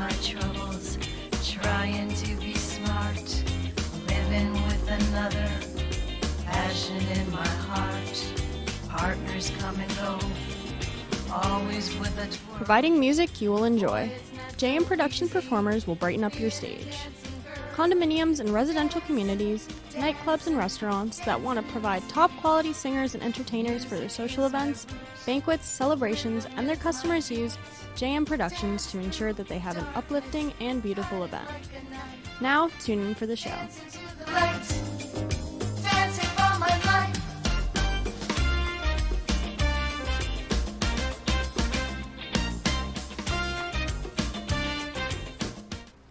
my troubles, trying to be smart, living with another, passion in my heart, partners come and go, always with a twirl. Providing music you will enjoy. JM Production performers will brighten up your stage. Condominiums and residential communities, nightclubs and restaurants that want to provide top quality singers and entertainers for their social events, banquets, celebrations, and their customers use JM Productions to ensure that they have an uplifting and beautiful event. Now, tune in for the show. Dancing for my life.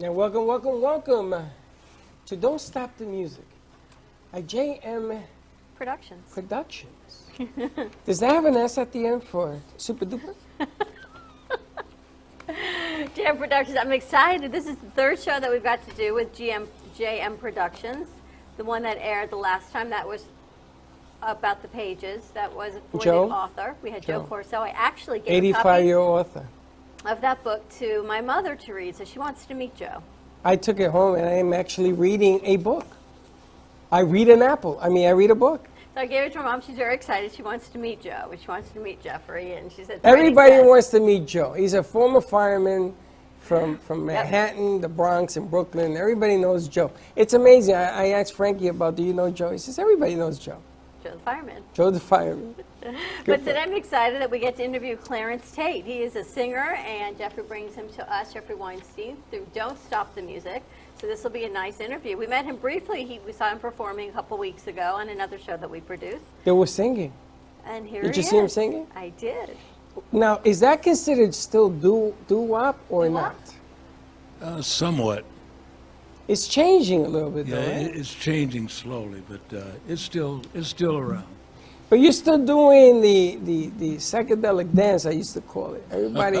And welcome to Don't Stop the Music at JM Productions. Does that have an S at the end for Super Duper? JM Productions, I'm excited. This is the third show that we've got to do with JM Productions. The one that aired the last time, that was about the pages. That was for Joe? the author. We had Joe Corso. I actually gave a 85-year-old copy author. of that book to my mother to read, so she wants to meet Joe. I took it home and I am actually reading a book. I read a book. So I gave it to her mom. She's very excited. She wants to meet Joe. She wants to meet Jeffrey, and she said, Everybody wants to meet Joe. He's a former fireman from Manhattan, the Bronx, and Brooklyn. Everybody knows Joe. It's amazing. I asked Frankie about, do you know Joe? He says, everybody knows Joe. Joe the fireman. Joe the fireman. But today I'm excited that we get to interview Clarence Tate. He is a singer, and Jeffrey brings him to us, Jeffrey Weinstein, through Don't Stop the Music. So this will be a nice interview. We met him briefly. We saw him performing a couple weeks ago on another show that we produced. They were singing. And here Did he you see him is. singing? I did. Now, is that considered still doo-wop or Doo-wop? not? Somewhat. It's changing a little bit, Yeah, though, right? it's changing slowly, but it's still around. But you're still doing the psychedelic dance, I used to call it. Everybody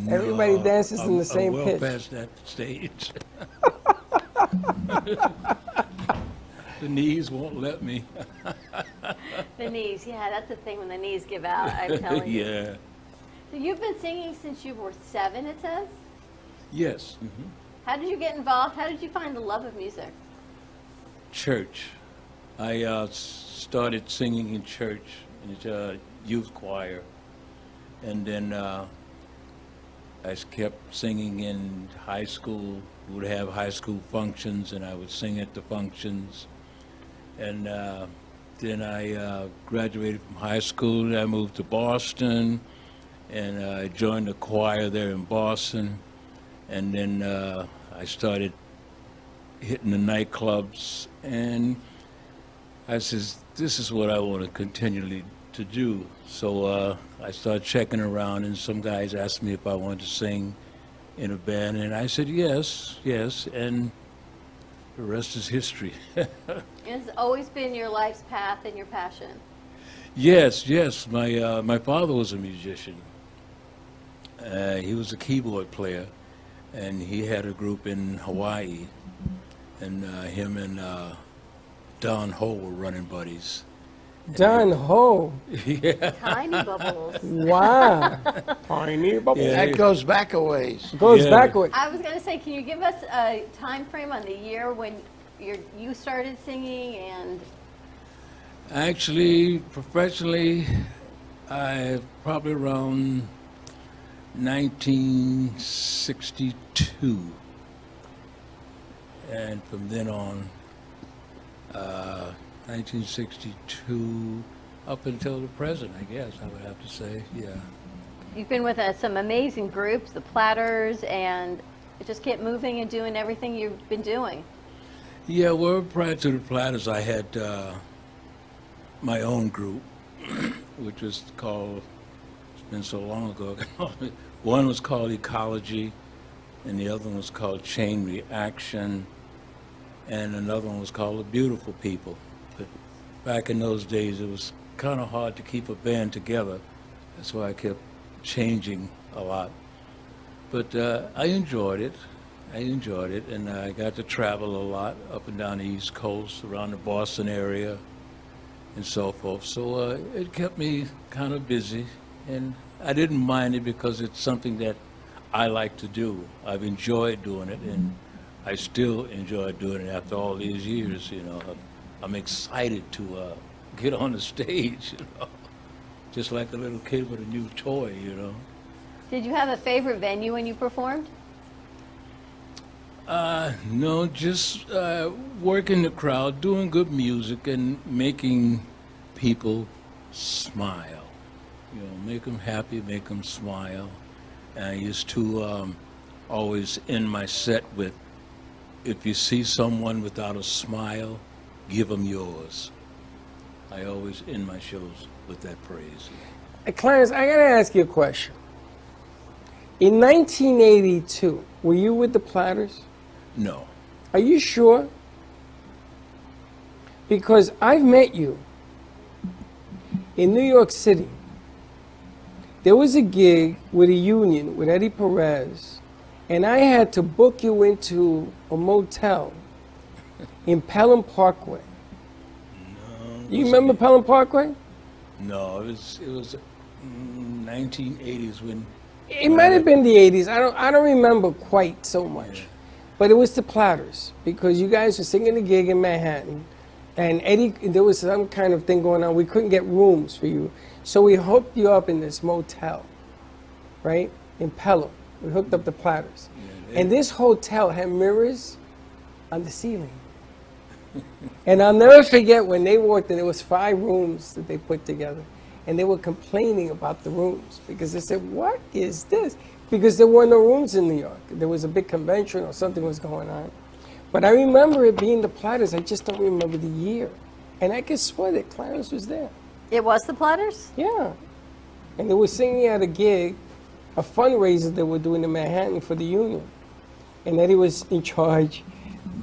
No, dances in the same I'm well pitch. past that stage. The knees won't let me. The knees. Yeah, that's the thing when the knees give out, I'm telling you. Yeah. So you've been singing since you were 7, it says? Yes. How did you get involved? How did you find the love of music? Church. I started singing in church, in the youth choir, and then I kept singing in high school. We would have high school functions, and I would sing at the functions. And then I graduated from high school, and I moved to Boston, and I joined the choir there in Boston. And then I started hitting the nightclubs, and I says, this is what I want to continually to do. So I started checking around, and some guys asked me if I wanted to sing in a band, and I said yes, and the rest is history. It's always been your life's path and your passion. Yes. My father was a musician. He was a keyboard player, and he had a group in Hawaii, and him and Don Ho were running buddies. Don Ho. Yeah. Tiny Bubbles. Wow. Tiny bubble. Yeah. That goes back a ways. Goes Yeah. backward. I was going to say, can you give us a time frame on the year when you started singing? And Actually, professionally, I probably around 1962, and from then on, 1962 up until the present, I guess I would have to say, yeah. you've been with some amazing groups, the Platters, and just kept moving and doing everything you've been doing. Yeah, well, prior to the Platters, I had my own group, which was called, it's been so long ago, one was called Ecology, and the other one was called Chain Reaction, and another one was called The Beautiful People. But back in those days, it was kind of hard to keep a band together. That's why I kept changing a lot. But I enjoyed it, and I got to travel a lot up and down the East Coast, around the Boston area, and so forth. So it kept me kind of busy, and I didn't mind it because it's something that I like to do. I've enjoyed doing it, and I still enjoy doing it after all these years. You know, I'm excited to get on the stage. You know, just like a little kid with a new toy. You know. Did you have a favorite venue when you performed? No, just working the crowd, doing good music, and making people smile. You know, make them happy, make them smile. And I used to always end my set with, if you see someone without a smile, give them yours. I always end my shows with that phrase. Hey, Clarence, I gotta ask you a question. In 1982, were you with the Platters? No. Are you sure? Because I've met you in New York City. There was a gig with a union with Eddie Perez, and I had to book you into a motel in Pelham Parkway. No. You remember Pelham Parkway? No, it was 1980s when. It might have been the 80s. I don't remember quite so much. But it was the Platters, because you guys were singing a gig in Manhattan, and Eddie, there was some kind of thing going on. We couldn't get rooms for you. So we hooked you up in this motel, right, in Pelham. We hooked up the Platters. And this hotel had mirrors on the ceiling. And I'll never forget when they walked in, there was 5 rooms that they put together. And they were complaining about the rooms, because they said, what is this? Because there were no rooms in New York. There was a big convention or something was going on. But I remember it being the Platters. I just don't remember the year. And I could swear that Clarence was there. It was the Platters? Yeah. And they were singing at a gig, a fundraiser they were doing in Manhattan for the union. And Eddie was in charge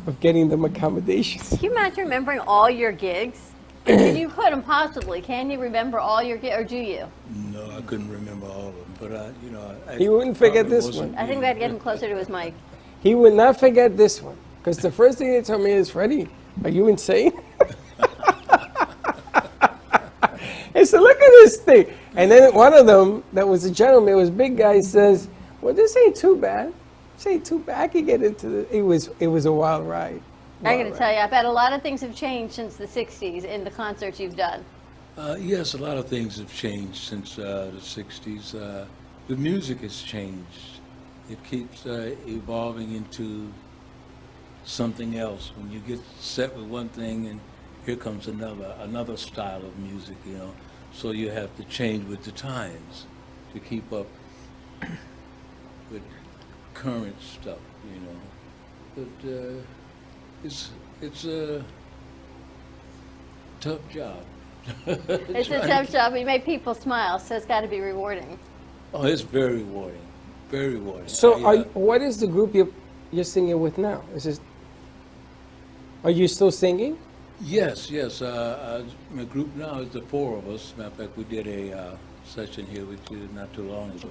of getting them accommodations. Can you imagine remembering all your gigs? And you couldn't possibly. Can you remember all your gigs, or do you? No, I couldn't remember all of them, but you know. He wouldn't forget probably this wasn't one. I think we had to get him closer to his mic. He would not forget this one. Because the first thing they told me is, Freddie, are you insane? I said, look at this thing. And then one of them, that was a gentleman, it was a big guy, says, well, this ain't too bad. This ain't too bad. I could get into the, it was a wild ride. I got to tell you, I bet a lot of things have changed since the 60s in the concerts you've done. Yes, a lot of things have changed since the 60s. The music has changed. It keeps evolving into something else. When you get set with one thing and here comes another style of music, you know. So you have to change with the times to keep up with current stuff, you know. But it's a tough job. It's a tough job, but you make people smile, so it's got to be rewarding. Oh, it's very rewarding. Very rewarding. So what is the group you're singing with now? Are you still singing? Yes. My group now is the 4 of us. Matter of fact, we did a session here with you not too long ago.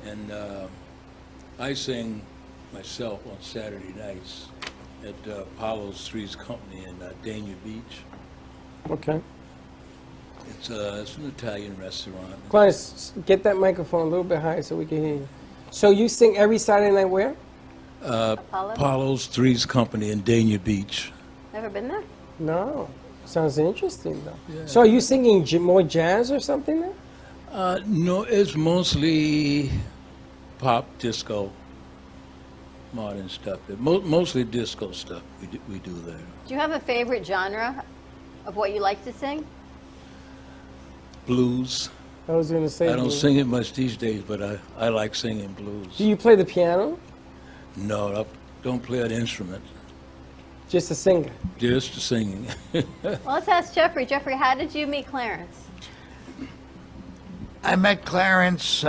And I sing myself on Saturday nights at Apollo's Three's Company in Dania Beach. Okay. It's an Italian restaurant. Clarence, get that microphone a little bit higher so we can hear you. So you sing every Saturday night where? Apollo? Apollo's Three's Company in Dania Beach. Never been there? No. Sounds interesting, though. Yeah. So are you singing more jazz or something there? No, it's mostly pop, disco, modern stuff. Mostly disco stuff we do there. Do you have a favorite genre of what you like to sing? Blues. I was going to say. I don't blues. sing it much these days, but I like singing blues. Do you play the piano? No, I don't play an instrument. Just a singer? Just the singing. Well, let's ask Jeffrey. Jeffrey, how did you meet Clarence? I met Clarence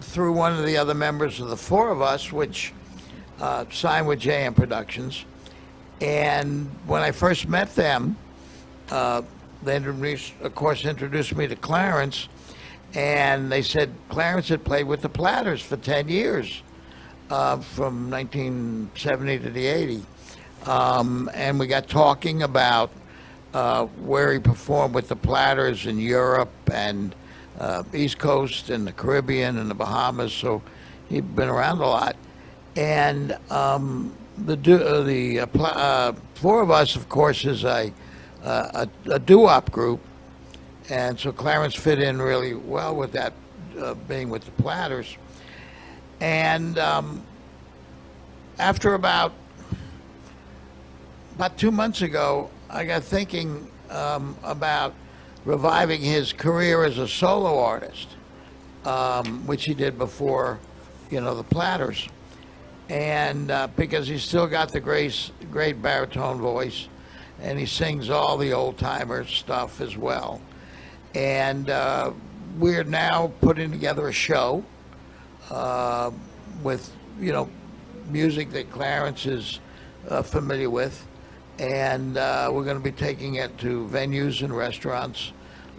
through one of the other members of the 4 of us, which signed with JM Productions. And when I first met them, they introduced me to Clarence, and they said Clarence had played with the Platters for 10 years, from 1970 to the 80. And we got talking about where he performed with the Platters in Europe and East Coast and the Caribbean and the Bahamas, so he'd been around a lot. And four of us, of course, is a doo-wop group, and so Clarence fit in really well with that, being with the Platters. And after about 2 months ago, I got thinking about reviving his career as a solo artist, which he did before, the Platters. And because he's still got the great baritone voice, and he sings all the old-timer stuff as well. And we're now putting together a show with, music that Clarence is familiar with. And we're going to be taking it to venues and restaurants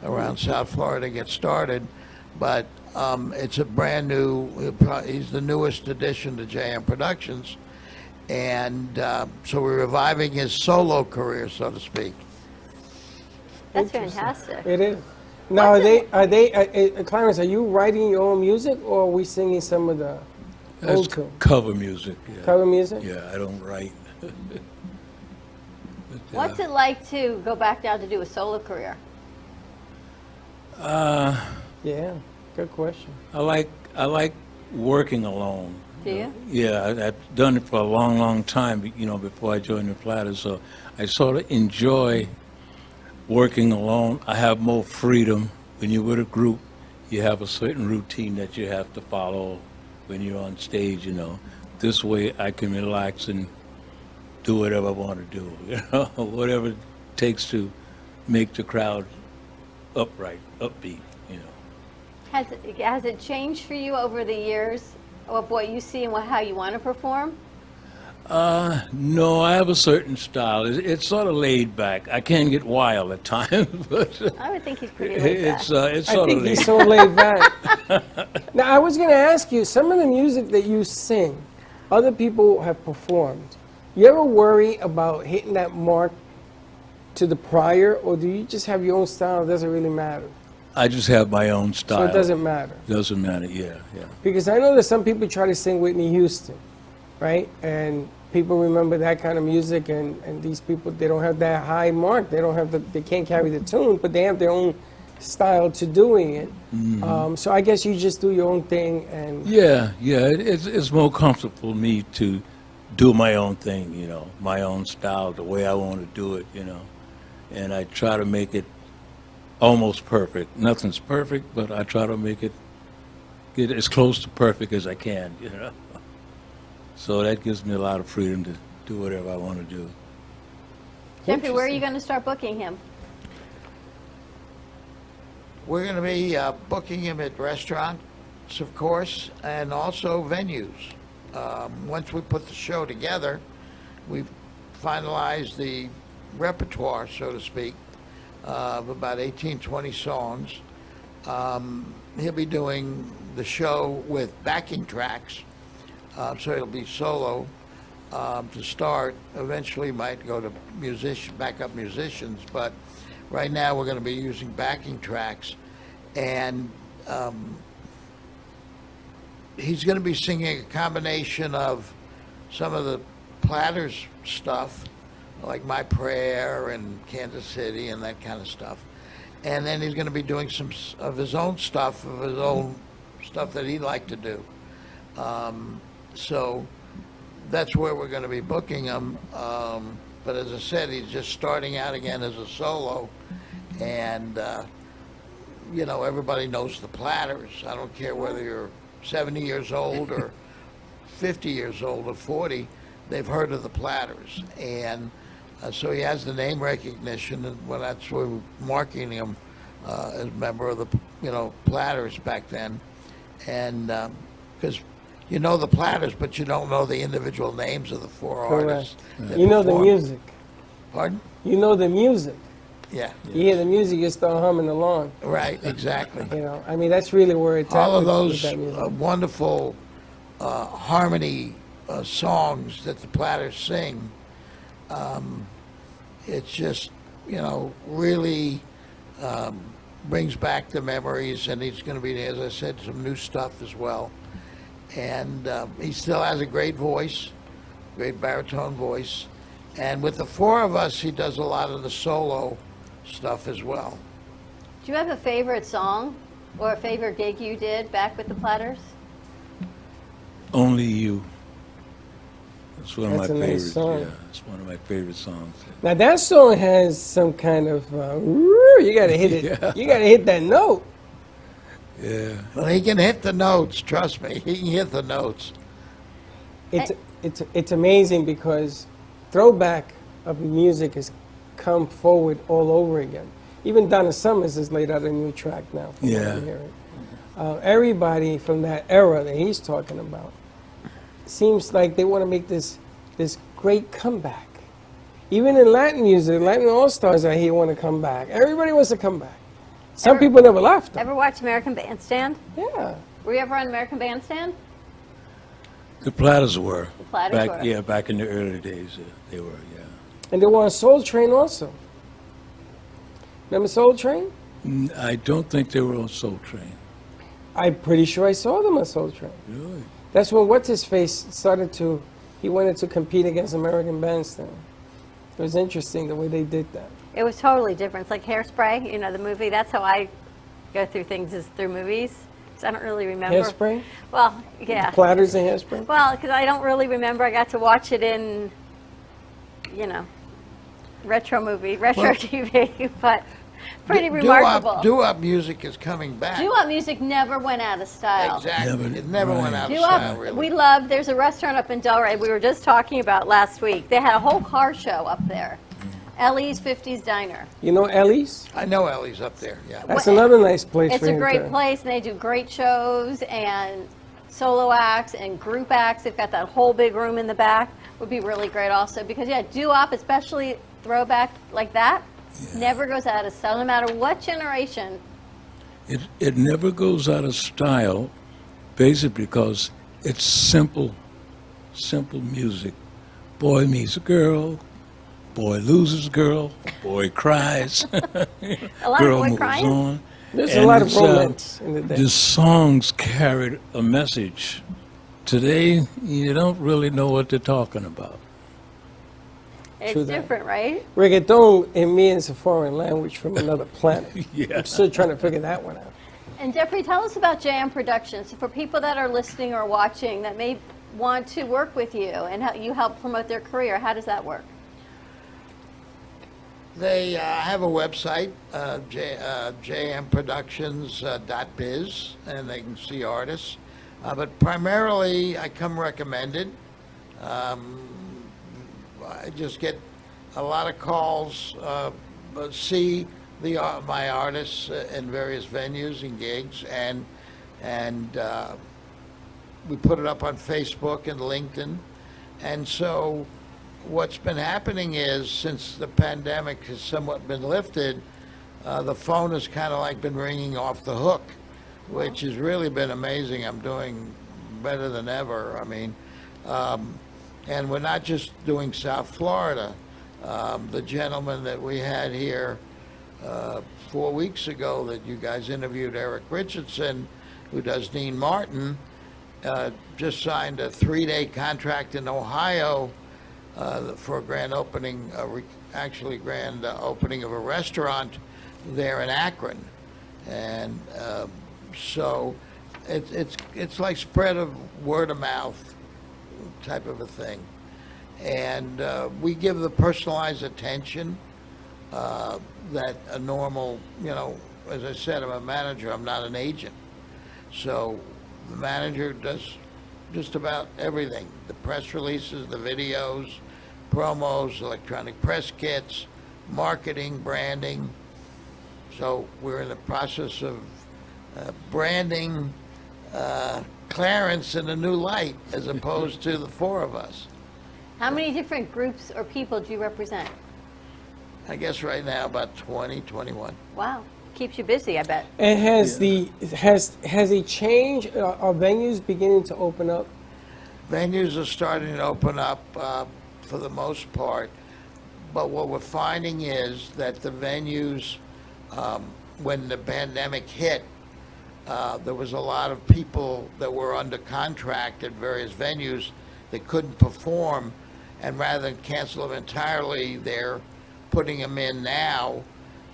around South Florida to get started. But it's a brand new, he's the newest addition to JM Productions. And so we're reviving his solo career, so to speak. That's fantastic. It is. Now, Clarence, are you writing your own music, or are we singing some of the old That's tunes? cover music. Yeah. Cover music? Yeah, I don't write. What's it like to go back now to do a solo career? Yeah, good question. I like working alone. Do you? Yeah, I've done it for a long, long time, before I joined the Platters. So I sort of enjoy working alone. I have more freedom. When you're with a group, you have a certain routine that you have to follow when you're on stage, This way I can relax and do whatever I want to do, whatever it takes to make the crowd upbeat. Has it changed for you over the years of what you see and how you want to perform? No, I have a certain style. It's sort of laid back. I can get wild at times, but I would think he's pretty laid back. it's I sort think of laid he's so laid back. Now, I was going to ask you, some of the music that you sing, other people have performed. You ever worry about hitting that mark to the prior, or do you just have your own style? It doesn't really matter. I just have my own style. So it doesn't matter. Doesn't matter, yeah. Because I know that some people try to sing Whitney Houston, right? And people remember that kind of music, and these people, they don't have that high mark. They can't carry the tune, but they have their own style to doing it. Mm-hmm. So I guess you just do your own thing, and Yeah, it's more comfortable for me to do my own thing, my own style, the way I want to do it, And I try to make it almost perfect. Nothing's perfect, but I try to make it get as close to perfect as I can, So that gives me a lot of freedom to do whatever I want to do. Jeffrey, where are you going to start booking him? We're going to be booking him at restaurants, of course, and also venues. Once we put the show together, we've finalized the repertoire, so to speak, of about 18, 20 songs. He'll be doing the show with backing tracks, so it'll be solo to start. Eventually might go to backup musicians, but right now we're going to be using backing tracks. And he's going to be singing a combination of some of the Platters stuff, like My Prayer and Kansas City and that kind of stuff. And then he's going to be doing some of his own stuff, that he'd like to do. So that's where we're going to be booking him. But as I said, he's just starting out again as a solo. And, everybody knows the Platters. I don't care whether you're 70 years old or 50 years old or 40, they've heard of the Platters. And so he has the name recognition, and that's why we're marketing him as a member of the, Platters back then. And because you know the Platters, but you don't know the individual names of the four artists. that you know the perform. music. Pardon? You know the music. Yeah. You hear the music, you start humming along. Right, exactly. I mean, that's really where it's All at of with those that music. wonderful harmony songs that the Platters sing, it's just, really brings back the memories, and he's going to be, as I said, some new stuff as well. And he still has a great voice, great baritone voice. And with the four of us, he does a lot of the solo stuff as well. Do you have a favorite song or a favorite gig you did back with the Platters? Only You. It's one of That's my a nice favorites. song. Yeah, it's one of my favorite songs. Now that song has some kind of you gotta hit it. Yeah. You gotta hit that note. Yeah. Well, he can hit the notes, trust me. He can hit the notes. It's amazing because throwback of music has come forward all over again. Even Donna Summers has laid out a new track now. From what Yeah. I'm hearing. Everybody from that era that he's talking about seems like they want to make this great comeback. Even in Latin music, Latin All-Stars out here want to come back. Everybody wants to come back. Some people never left. Ever watch American Bandstand? Yeah. Were you ever on American Bandstand? The Platters were. The Platters back, were. Yeah, back in the early days, they were, yeah. And they were on Soul Train also. Remember Soul Train? I don't think they were on Soul Train. I'm pretty sure I saw them on Soul Train. Really? That's when What's-His-Face he wanted to compete against American Bandstand. It was interesting the way they did that. It was totally different. It's like Hairspray, you know, the movie. That's how I go through things, is through movies. Because I don't really remember. Hairspray? Well, yeah. Platters and Hairspray? Well, because I don't really remember. I got to watch it in, you know, retro TV, but pretty remarkable. Doo-wop music is coming back. Doo-wop music never went out of style. Exactly. It never went out of Doo-wop, style, really. we love, there's a restaurant up in Delray we were just talking about last week. They had a whole car show up there. Ellie's 50s Diner. You know Ellie's? I know Ellie's up there, yeah. That's another nice place It's for a him great to- place, and they do great shows and solo acts and group acts. They've got that whole big room in the back. Would be really great also because, yeah, doo-wop, especially throwback like that, never goes out of style, no matter what generation. It never goes out of style, basically because it's simple music. Boy meets a girl, boy loses girl, boy cries, A lot girl of boy moves crying. on. There's a And lot of it's, romance in the day. The songs carried a message. Today, you don't really know what they're talking about. It's True that. different, right? Reggaeton in me is a foreign language from another planet. Yeah. I'm still trying to figure that one out. And Jeffrey, tell us about JM Productions. For people that are listening or watching that may want to work with you and how you help promote their career, how does that work? They have a website, jmproductions.biz, and they can see artists. But primarily, I come recommended. I just get a lot of calls, see my artists in various venues and gigs, and we put it up on Facebook and LinkedIn. And so what's been happening is, since the pandemic has somewhat been lifted, the phone has kind of like been ringing off the hook, which has really been amazing. I'm doing better than ever. I mean, and we're not just doing South Florida. The gentleman that we had here 4 weeks ago that you guys interviewed, Eric Richardson, who does Dean Martin, just signed a 3-day contract in Ohio for a grand opening, grand opening of a restaurant there in Akron. And so it's like spread of word of mouth type of a thing. And we give the personalized attention that a normal, as I said, I'm a manager, I'm not an agent. So the manager does just about everything. The press releases, the videos, promos, electronic press kits, marketing, branding. So we're in the process of branding Clarence in a new light as opposed to the four of us. How many different groups or people do you represent? I guess right now about 20, 21. Wow. Keeps you busy, I bet. And has a change? Are venues beginning to open up? Venues are starting to open up for the most part, but what we're finding is that the venues, when the pandemic hit, there was a lot of people that were under contract at various venues that couldn't perform, and rather than cancel them entirely, they're putting them in now.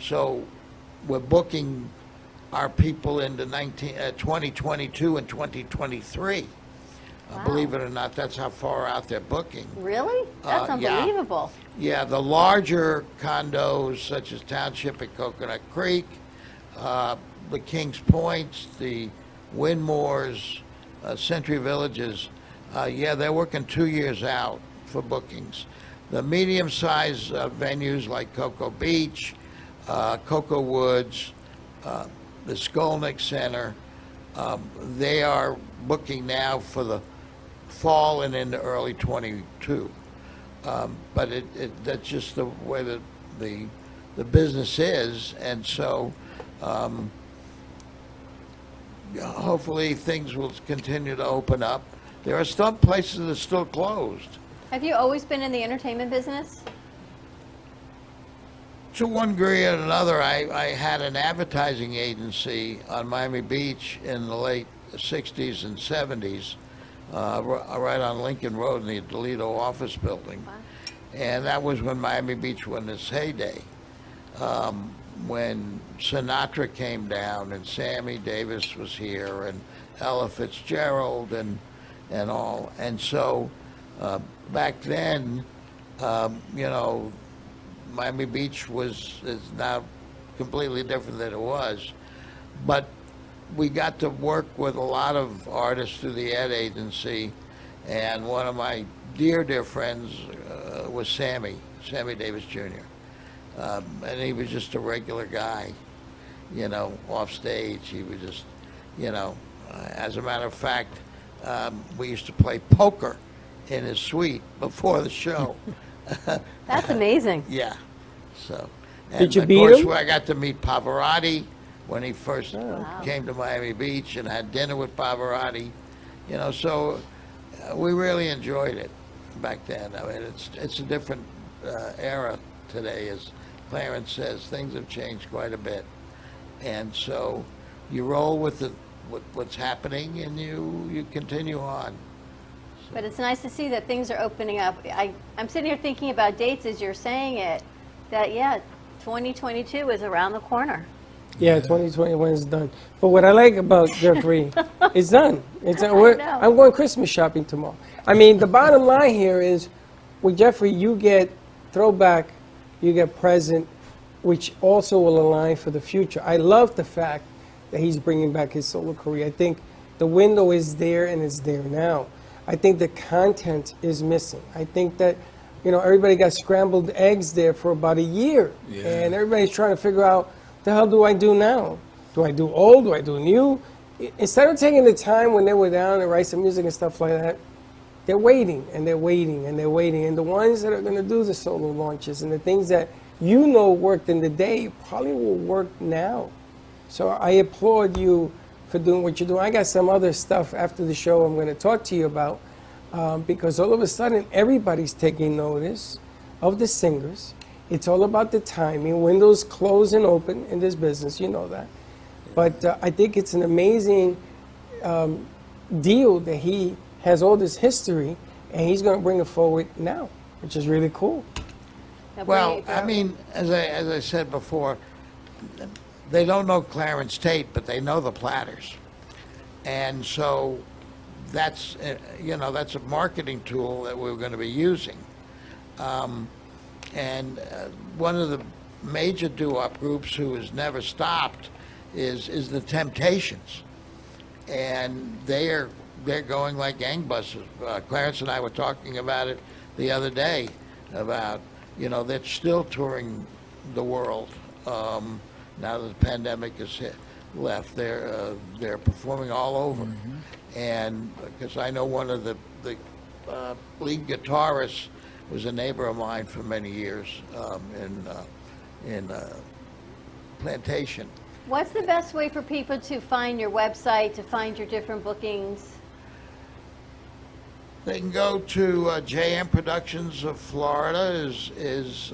So we're booking our people into 2022 and 2023. Believe it or not, that's how far out they're booking. Really? That's Yeah. unbelievable. Yeah, the larger condos such as Township at Coconut Creek, the Kings Points, the Windmores, Century Villages, yeah, they're working 2 years out for bookings. The medium-sized venues like Cocoa Beach, Cocoa Woods, the Skolnick Center, they are booking now for the fall and into early 22. But that's just the way that the business is, and so hopefully things will continue to open up. There are some places that are still closed. Have you always been in the entertainment business? To one degree or another, I had an advertising agency on Miami Beach in the late 60s and 70s, right on Lincoln Road in the Toledo office building. Wow. And that was when Miami Beach was in its heyday. When Sinatra came down and Sammy Davis was here and Ella Fitzgerald and all. And so back then, you know, Miami Beach is now completely different than it was. But we got to work with a lot of artists through the ad agency, and one of my dear friends was Sammy Davis Jr. And he was just a regular guy, you know, off stage. He was just, you know, as a matter of fact, we used to play poker in his suite before the show. That's amazing. Yeah, so. Did you of beat course, him? I got to meet Pavarotti when he first came to Miami Beach, and had dinner with Pavarotti. You know, so we really enjoyed it back then. I mean, it's a different era today, as Clarence says. Things have changed quite a bit, and so you roll with what's happening, and you continue on. But it's nice to see that things are opening up. I'm sitting here thinking about dates as you're saying it, that, yeah, 2022 is around the corner. Yeah, 2021 is done. But what I like about Jeffrey, it's done. It's done. know. I'm going Christmas shopping tomorrow. I mean, the bottom line here is, with Jeffrey, you get throwback, you get present, which also will align for the future. I love the fact that he's bringing back his solo career. I think the window is there, and it's there now. I think the content is missing. I think that, you know, everybody got scrambled eggs there for about a year. Yeah. And everybody's trying to figure out, the hell do I do now? Do I do old? Do I do new? Instead of taking the time when they were down and write some music and stuff like that, they're waiting and they're waiting and they're waiting. And the ones that are going to do the solo launches and the things that you know worked in the day probably will work now. So I applaud you for doing what you're doing. I got some other stuff after the show I'm going to talk to you about, because all of a sudden everybody's taking notice of the singers. It's all about the timing. Windows close and open in this business, you know that. But I think it's an amazing deal that he has all this history, and he's going to bring it forward now, which is really cool. Now, Well, Brady, I mean, as I said before, they don't know Clarence Tate, but they know the Platters. And so that's, you know, that's a marketing tool that we're going to be using. And one of the major doo-wop groups who has never stopped is the Temptations. And they're going like gangbusters. Clarence and I were talking about it the other day, about, you know, they're still touring the world. Now that the pandemic has left, they're performing all over. And because I know one of the lead guitarists was a neighbor of mine for many years in Plantation. what's the best way for people to find your website, to find your different bookings? They can go to JM Productions of Florida is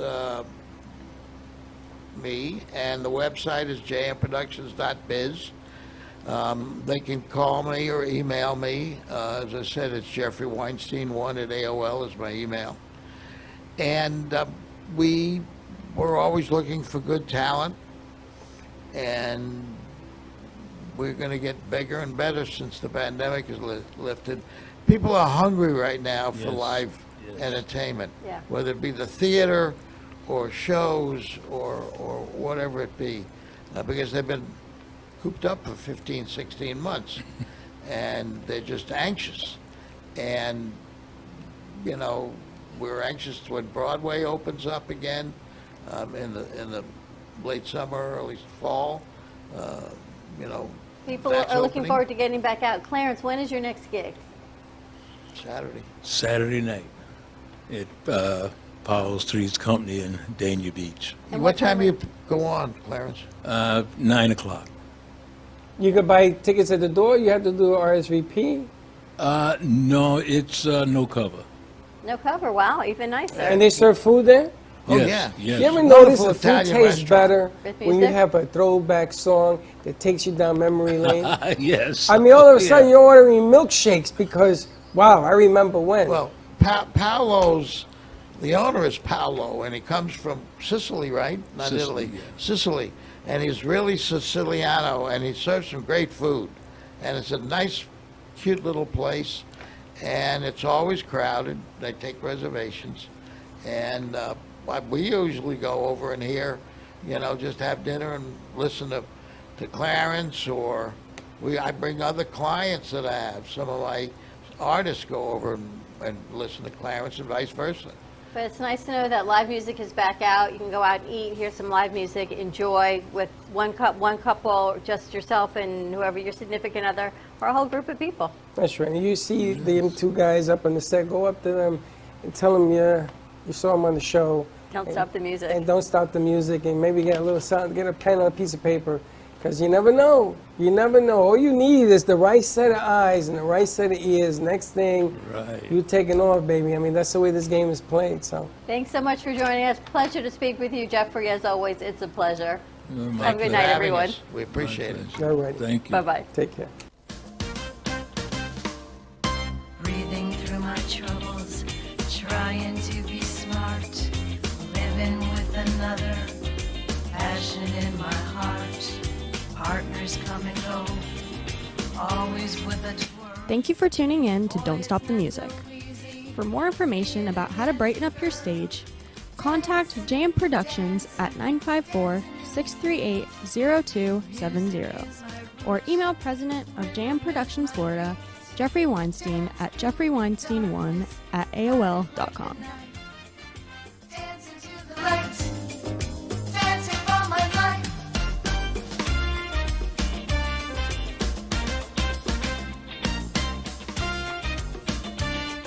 me, and the website is jmproductions.biz. They can call me or email me. As I said, it's Jeffrey Weinstein1 at AOL is my email. And we're always looking for good talent, and we're going to get bigger and better since the pandemic is lifted. People are hungry right now for Yes. live Yes. entertainment, Yeah. whether it be the theater or shows or whatever it be, because they've been cooped up for 15, 16 months, and they're just anxious. And, you know, we're anxious when Broadway opens up again in the late summer, early fall. You know, People that's are looking opening forward to getting back out. Clarence, when is your next gig? Saturday. Saturday night at Powell's Three's Company in Dania Beach. And What time do you go on, Clarence? 9 o'clock. You could buy tickets at the door. You have to do RSVP. No, it's no cover. No cover. Wow, even nicer. And they serve food there. Oh, Yes, yeah. yes. You ever Wonderful notice the food Italian tastes restaurant. better With when you music? have a throwback song that takes you down memory lane? Yes. I mean, all of a sudden Yeah. you're ordering milkshakes because, wow, I remember when. Well, Paolo's, the owner is Paolo, and he comes from Sicily, right? Not Sicily, Italy. yeah. Sicily. And he's really Siciliano, and he serves some great food. And it's a nice, cute little place, and it's always crowded. They take reservations. And we usually go over and hear, you know, just have dinner and listen to Clarence, or I bring other clients that I have. Some of my artists go over and listen to Clarence and vice versa. But it's nice to know that live music is back out. You can go out and eat, hear some live music, enjoy with one couple, just yourself and whoever your significant other, or a whole group of people. That's right. And you see them two guys up on the set, go up to them and tell them you saw them on the show. Don't stop the music. And don't stop the music, and maybe get a little something, get a pen on a piece of paper, because you never know. You never know. All you need is the right set of eyes and the right set of ears. Next thing, Right. you taking off, baby. I mean, that's the way this game is played. So, Thanks so much for joining us. Pleasure to speak with you, Jeffrey. As always, it's a pleasure. My Have a good For night, having everyone. us. We appreciate it. all right. Thank you. Bye-bye. Take care. Breathing through my troubles, trying to be smart, living with another, passion in my heart, partners come and go, always with a twirl. Thank you for tuning in to Don't Stop the Music. For more information about how to brighten up your stage, contact JM Productions at 954-638-0270 or email President of JM Productions Florida, Jeffrey Weinstein at jeffreyweinstein1@aol.com.